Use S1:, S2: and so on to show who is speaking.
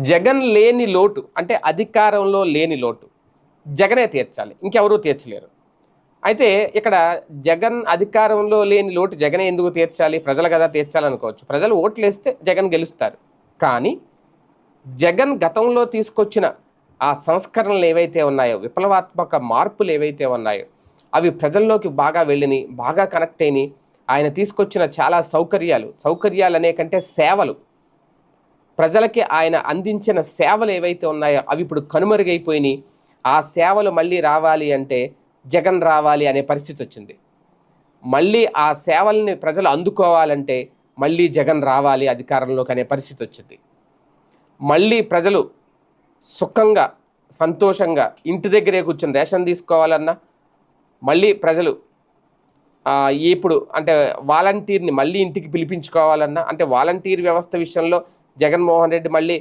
S1: జగన్ లేని లోటు అంటే అధికారంలో లేని లోటు జగనే తీర్చాలి, ఇంకెవరూ తీర్చలేరు. అయితే ఇక్కడ జగన్ అధికారంలో లేని లోటు జగనే ఎందుకు తీర్చాలి, ప్రజలు కదా తీర్చాలనుకోవచ్చు. ప్రజలు ఓట్లేస్తే జగన్ గెలుస్తారు. కానీ జగన్ గతంలో తీసుకొచ్చిన ఆ సంస్కరణలు ఏవైతే ఉన్నాయో, విప్లవాత్మక మార్పులు ఏవైతే ఉన్నాయో అవి ప్రజల్లోకి బాగా వెళ్ళినాయి, బాగా కనెక్ట్ అయినాయి. ఆయన తీసుకొచ్చిన చాలా సౌకర్యాలు అనే కంటే సేవలు, ప్రజలకి ఆయన అందించిన సేవలు ఏవైతే ఉన్నాయో అవి ఇప్పుడు కనుమరుగైపోయినాయి. ఆ సేవలు మళ్ళీ రావాలి అంటే జగన్ రావాలి అనే పరిస్థితి వచ్చింది. మళ్ళీ ఆ సేవల్ని ప్రజలు అందుకోవాలంటే మళ్ళీ జగన్ రావాలి అధికారంలోకి అనే పరిస్థితి వచ్చింది. మళ్ళీ ప్రజలు సుఖంగా సంతోషంగా ఇంటి దగ్గరే కూర్చొని రేషన్ తీసుకోవాలన్నా, మళ్ళీ ప్రజలు ఇప్పుడు అంటే వాలంటీర్ని మళ్ళీ ఇంటికి పిలిపించుకోవాలన్నా, అంటే వాలంటీర్ వ్యవస్థ విషయంలో జగన్మోహన్ రెడ్డి మళ్ళీ